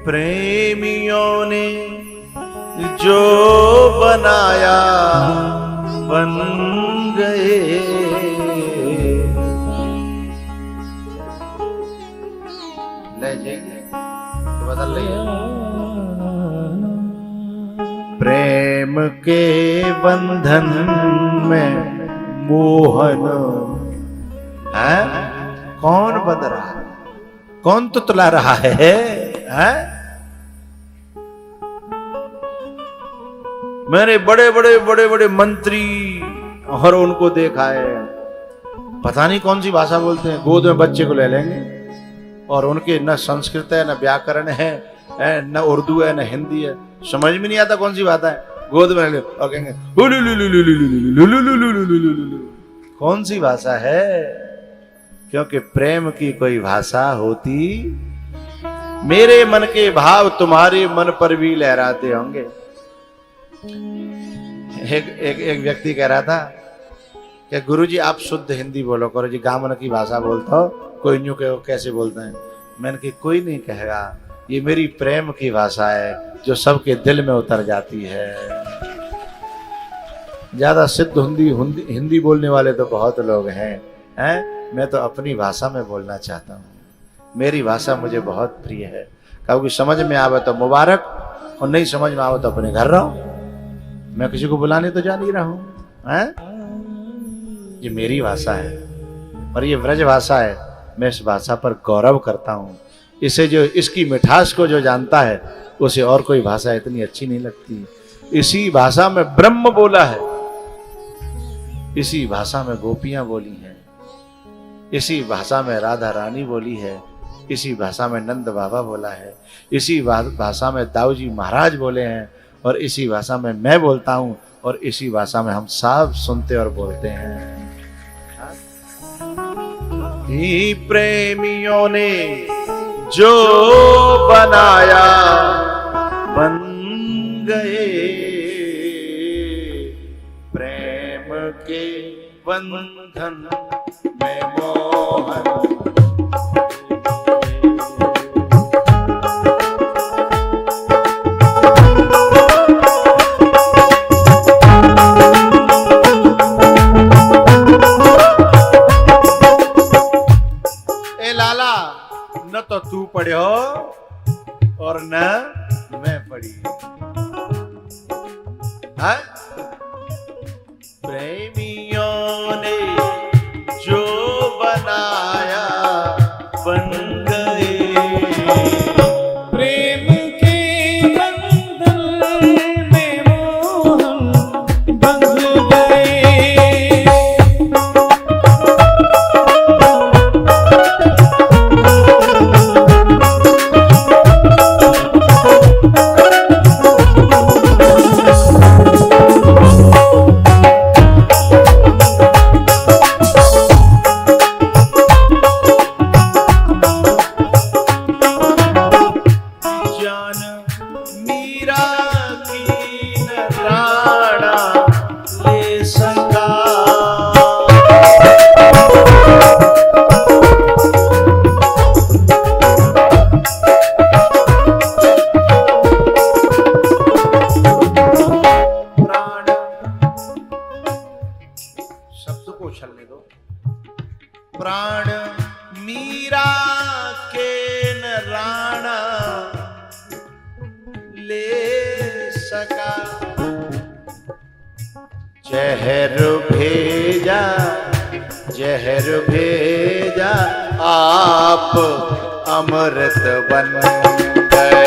प्रेमियों ने जो बनाया बन गए। ले जाइए बदल रही प्रेम के बंधन में मोहन है। कौन बंध रहा है? कौन तुतला रहा है? मैंने बड़े बड़े मंत्री और उनको देखा है, पता नहीं कौन सी भाषा बोलते हैं। गोद में बच्चे को ले लेंगे और उनके न संस्कृत है, न व्याकरण है, न उर्दू है, न हिंदी है, समझ में नहीं आता कौन सी बात है। गोद में ले और कहेंगे कौन सी भाषा है? क्योंकि प्रेम की कोई भाषा होती, मेरे मन के भाव तुम्हारे मन पर भी लहराते होंगे। एक व्यक्ति कह रहा था कि गुरुजी आप शुद्ध हिंदी बोलो करो जी, गामन की भाषा बोलता हो, कोई न्यू कैसे बोलते हैं। मैंने कि कोई नहीं कहेगा, ये मेरी प्रेम की भाषा है जो सबके दिल में उतर जाती है। ज्यादा सिद्ध हिंदी बोलने वाले तो बहुत लोग हैं, मैं तो अपनी भाषा में बोलना चाहता हूँ। मेरी भाषा मुझे बहुत प्रिय है। क्योंकि समझ में आवे तो मुबारक, और नहीं समझ में आवे तो अपने घर रहो। मैं किसी को बुलाने तो जा नहीं रहा हूँ। ये मेरी भाषा है और ये व्रज भाषा है। मैं इस भाषा पर गौरव करता हूँ। इसे जो, इसकी मिठास को जो जानता है उसे और कोई भाषा इतनी अच्छी नहीं लगती। इसी भाषा में ब्रह्म बोला है, इसी भाषा में गोपियां बोली हैं, इसी भाषा में राधा रानी बोली है, इसी भाषा में नंद बाबा बोला है, इसी भाषा में दाऊ जी महाराज बोले हैं, और इसी भाषा में मैं बोलता हूँ, और इसी भाषा में हम सब सुनते और बोलते हैं। ही प्रेमियों ने जो बनाया बन गए, प्रेम के बंधन में मोहन। ए लाला, न तो तू पढ़ो और न मैं पढ़ी। प्रेमियों ने जो बनाया बन गए, प्रेम के बंधन में मोहन बंध गए। प्राण मीरा के न राणा ले सका, जहर भेजा आप अमृत बन गए।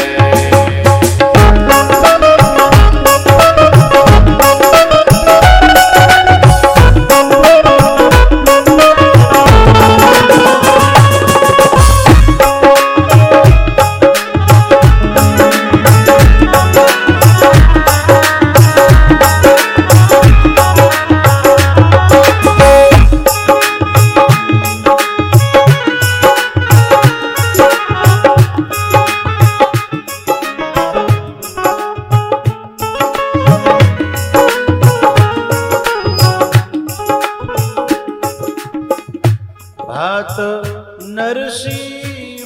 नरसी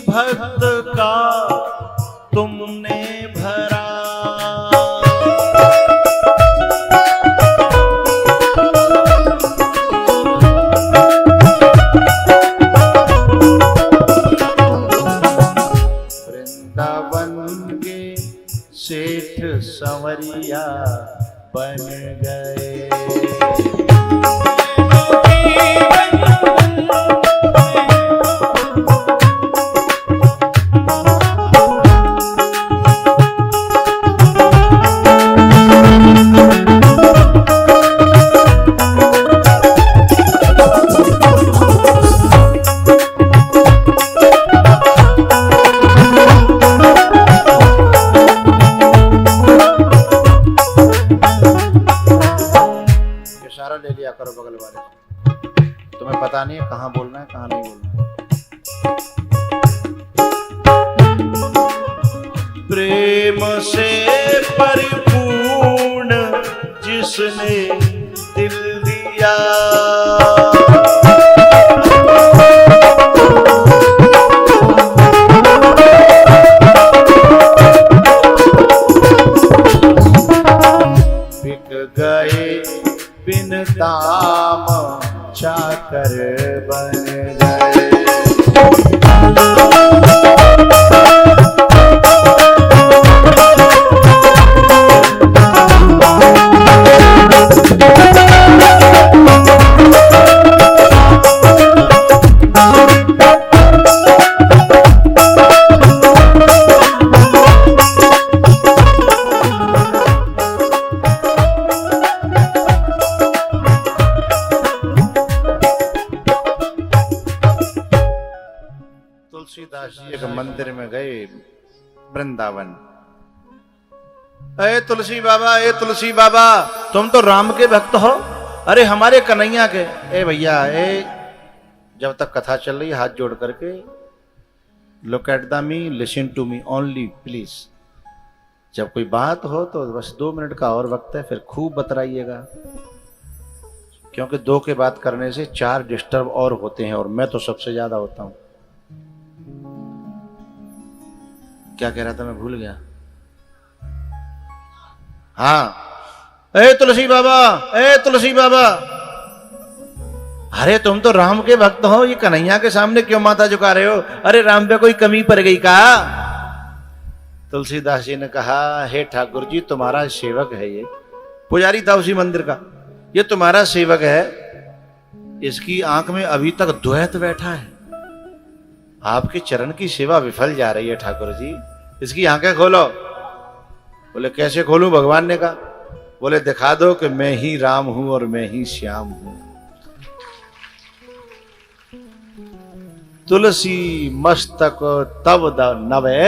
भक्त का तुमने भरा। वृंदावन के सेठ संवरिया बन गए। इशारा ले लिया करो बगल वाले से, तुम्हें पता नहीं है कहाँ बोलना है कहाँ नहीं बोलना है। प्रेम से परिपूर्ण जिसने दिल दिया, बिक गए बिन दाम चाकर बन गए। तुलसीदास जी एक मंदिर में गए वृंदावन। ए तुलसी बाबा तुम तो राम के भक्त हो, अरे हमारे कन्हैया के। ए भैया जब तक कथा चल रही है हाथ जोड़ करके look at the me, listen to me only please. जब कोई बात हो तो बस 2 मिनट का और वक्त है, फिर खूब बतराइएगा, क्योंकि 2 के बात करने से 4 डिस्टर्ब और होते हैं, और मैं तो सबसे ज्यादा होता हूं। क्या कह रहा था मैं भूल गया। हाँ, ए तुलसी बाबा, अरे तुम तो राम के भक्त हो, ये कन्हैया के सामने क्यों माथा झुका रहे हो? अरे राम पे कोई कमी पड़ गई का? तुलसीदास जी ने कहा, हे ठाकुर जी तुम्हारा सेवक है, ये पुजारी था उसी मंदिर का, ये तुम्हारा सेवक है, इसकी आंख में अभी तक द्वैत बैठा है, आपके चरण की सेवा विफल जा रही है ठाकुर जी, इसकी आंखें खोलो। बोले कैसे खोलूं? भगवान ने कहा, बोले दिखा दो कि मैं ही राम हूं और मैं ही श्याम हूं। तुलसी मस्तक तब नवे,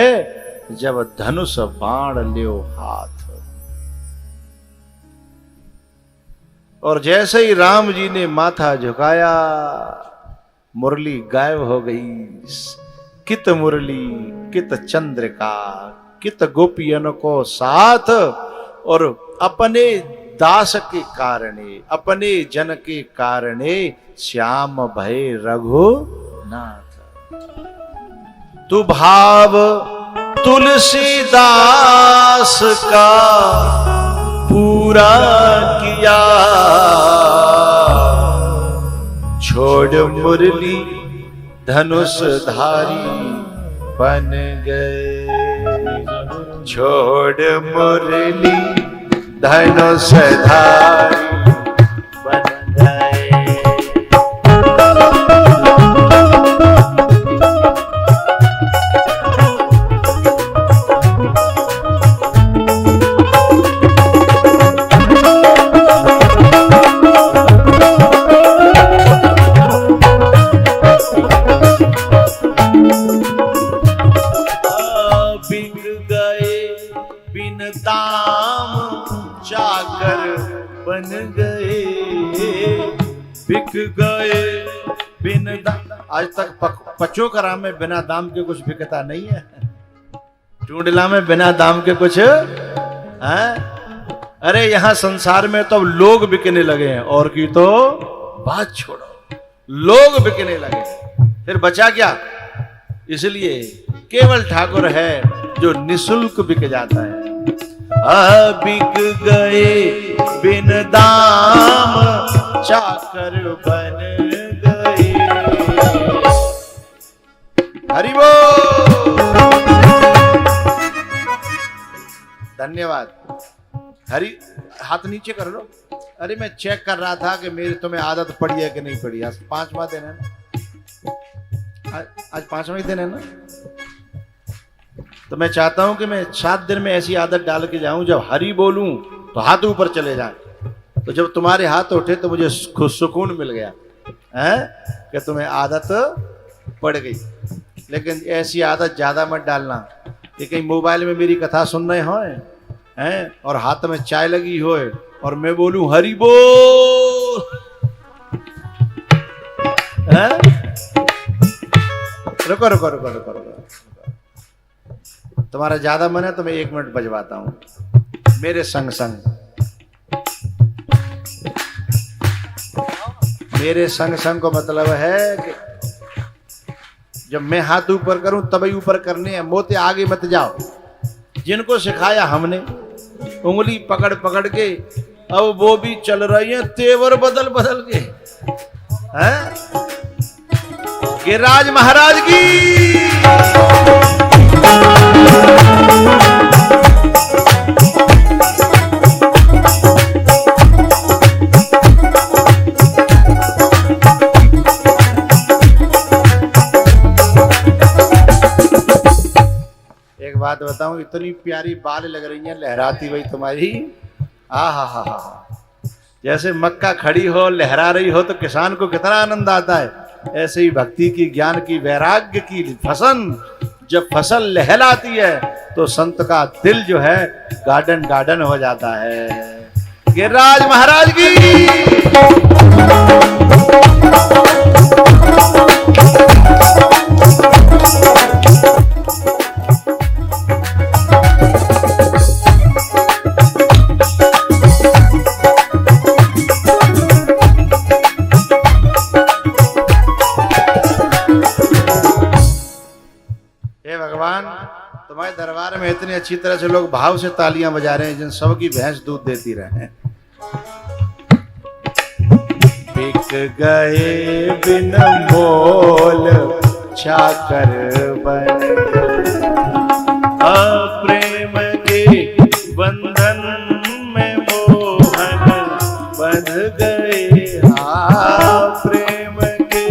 जब धनुष बाण लियो हाथ। और जैसे ही राम जी ने माथा झुकाया, मुरली गायब हो गई। कित मुरली कित चंद्रिका कित गोपियन को साथ, और अपने दास के कारणे, अपने जन के कारणे श्याम भय रघुनाथ। तू भाव तुलसीदास का पूरा किया, छोड़ मुरली धनुष धारी बन गए। छोड़ मुरली धनुष धारी बन गए। बन गए, बिक गए बिन दाम। आज तक पचोकरा में बिना दाम के कुछ बिकता नहीं है, टूंडला में बिना दाम के कुछ है? अरे यहाँ संसार में तो लोग बिकने लगे हैं, और की तो बात छोड़ो, लोग बिकने लगे, फिर बचा क्या? इसलिए केवल ठाकुर है जो निशुल्क बिक जाता है। बिक गए बिन दाम चाकर बन गए। हरि बोल। धन्यवाद। हरि हाथ नीचे कर लो। अरे मैं चेक कर रहा था कि मेरी तुम्हें आदत पड़ी है कि नहीं पड़ी। आज 5वां दिन है ना, आज 5वां दिन है ना। तो मैं चाहता हूं कि मैं 7 दिन में ऐसी आदत डाल के जाऊं, जब हरि बोलूं तो हाथ ऊपर चले जाए। तो जब तुम्हारे हाथ उठे तो मुझे खुद सुकून मिल गया है कि तुम्हें आदत पड़ गई। लेकिन ऐसी आदत ज्यादा मत डालना कि कहीं मोबाइल में मेरी कथा सुन रहे हो हैं और हाथ में चाय लगी हो और मैं बोलूं हरि बोल। रुको रुको रुको रुको रुको। तुम्हारा ज्यादा मन है तो मैं 1 मिनट बजवाता हूं मेरे संग संग। मेरे संग संग को मतलब है कि जब मैं हाथ ऊपर करूं तभी ऊपर करने हैं, मोते आगे मत जाओ। जिनको सिखाया हमने उंगली पकड़ पकड़ के, अब वो भी चल रही है तेवर बदल बदल के। हैं गिरिराज महाराज की। एक बात बताऊं, इतनी प्यारी बाल लग रही है लहराती हुई तुम्हारी। हा। जैसे मक्का खड़ी हो लहरा रही हो तो किसान को कितना आनंद आता है। ऐसे ही भक्ति की, ज्ञान की, वैराग्य की फसल जब फसल लहलाती है तो संत का दिल जो है गार्डन गार्डन हो जाता है। गिरिराज महाराज की। तुम्हारे दरबार में इतनी अच्छी तरह से लोग भाव से तालियां बजा रहे हैं, जिन सबकी भैंस दूध देती रहे। बिक गए बिन मोल चाकर बन गए। प्रेम के बंधन में मोहन बंध गए। प्रेम के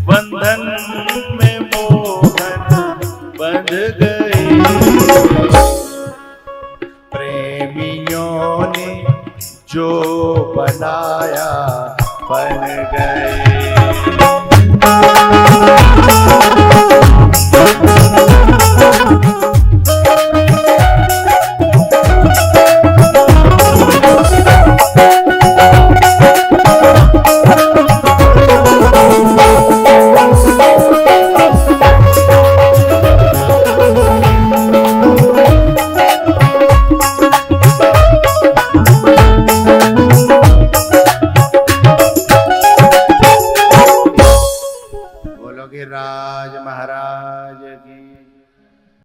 बंधन में मोहन बंध गए। प्रेमियों ने जो बनाया बन गए।